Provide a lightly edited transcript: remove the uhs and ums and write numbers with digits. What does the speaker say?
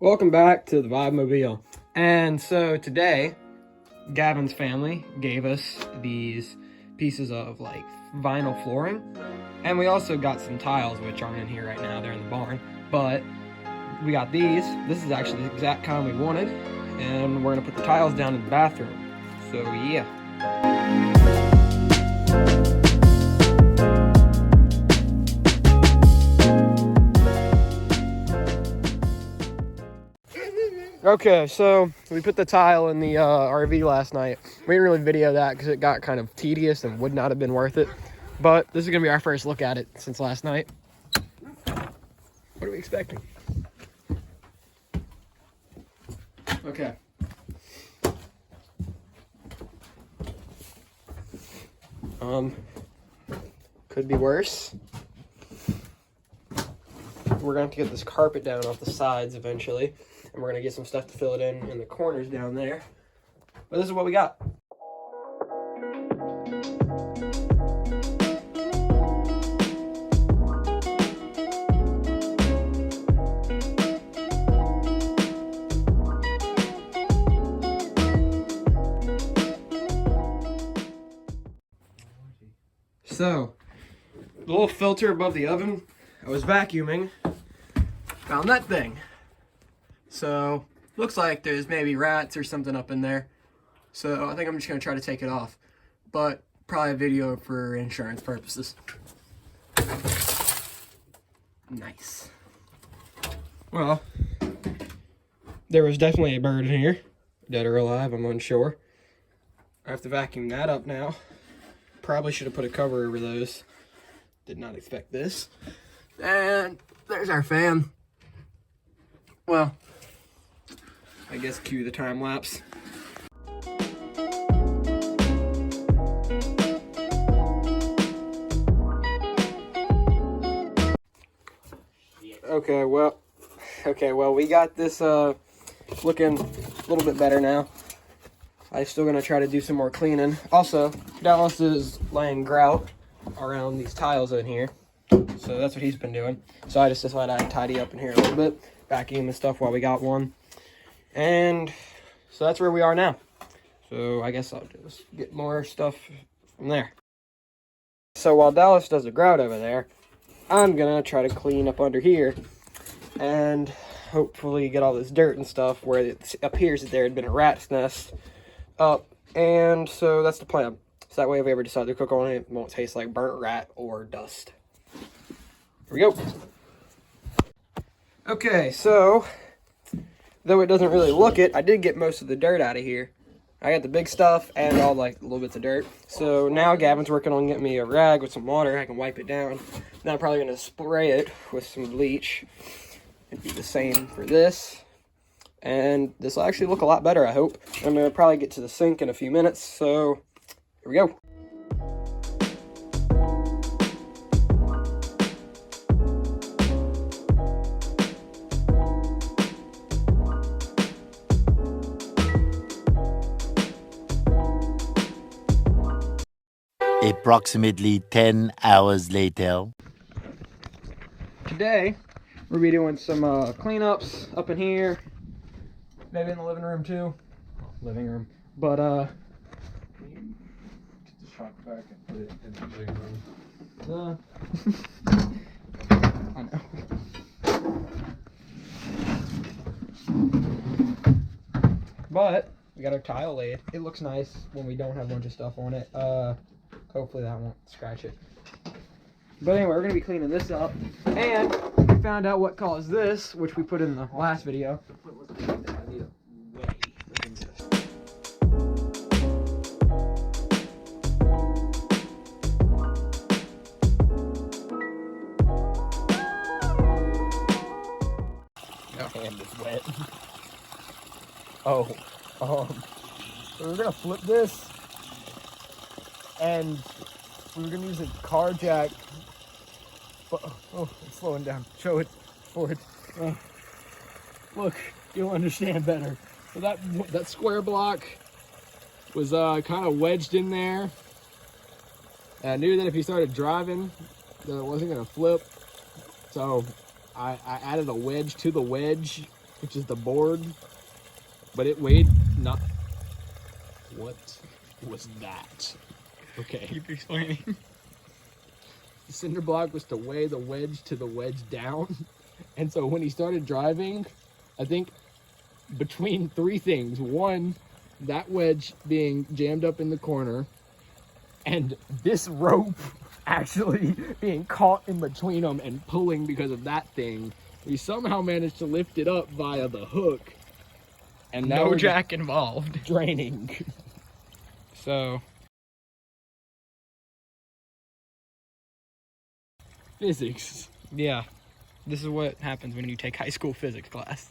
Welcome back to the VibeMobile. And so today, Gavin's family gave us these pieces of like vinyl flooring. And we also got some tiles, which aren't in here right now, they're in the barn. But we got these. This is actually the exact kind we wanted. And we're gonna put the tiles down in the bathroom. So yeah. Okay, so we put the tile in the RV last night. We didn't really video that because it got kind of tedious and would not have been worth it. But this is going to be our first look at it since last night. What are we expecting? Okay. Could be worse. We're going to have to get this carpet down off the sides eventually. And we're going to get some stuff to fill it in the corners down there. But this is what we got. So, the little filter above the oven, I was vacuuming, found that thing. So, looks like there's maybe rats or something up in there. So, I think I'm just going to try to take it off. But, probably a video for insurance purposes. Nice. Well, there was definitely a bird in here. Dead or alive, I'm unsure. I have to vacuum that up now. Probably should have put a cover over those. Did not expect this. And there's our fan. Well, I guess cue the time lapse. Okay, well, we got this looking a little bit better now. I'm still gonna try to do some more cleaning. Also, Dallas is laying grout around these tiles in here, so that's what he's been doing. So I just decided I'd tidy up in here a little bit, vacuum and stuff while we got one. And so that's where we are now. So I guess I'll just get more stuff from there. So while Dallas does the grout over there, I'm gonna try to clean up under here and hopefully get all this dirt and stuff where it appears that there had been a rat's nest up. And so that's the plan. So that way if we ever decide to cook on it, it won't taste like burnt rat or dust. Here we go. Okay, so though it doesn't really look it, I did get most of the dirt out of here. I got the big stuff and all like little bits of dirt. So now Gavin's working on getting me a rag with some water. I can wipe it down. Then I'm probably gonna spray it with some bleach. It'd be the same for this. And this will actually look a lot better, I hope. I'm gonna probably get to the sink in a few minutes, so here we go. Approximately 10 hours later. Today, we'll be doing some cleanups up in here. Maybe in the living room too. Living room. But, Get the truck back and put it in the big room. I know. But we got our tile laid. It looks nice when we don't have a bunch of stuff on it. Hopefully that won't scratch it. But anyway, we're gonna be cleaning this up, and we found out what caused this, which we put in the last video. Hand is wet. Oh, we're gonna flip this, and we're gonna use a car jack. But, oh, it's slowing down. Show it forward. Look, you'll understand better. So that square block was kind of wedged in there. And I knew that if he started driving, that it wasn't gonna flip. So I added a wedge to the wedge which is the board, but it weighed not. What was that? Okay. Keep explaining. The cinder block was to weigh the wedge to the wedge down. And so when he started driving, I think between three things. One, that wedge being jammed up in the corner, and this rope actually being caught in between them and pulling because of that thing, we somehow managed to lift it up via the hook. And now No we're jack involved. draining. So, Physics. yeah. This is what happens when you take high school physics class.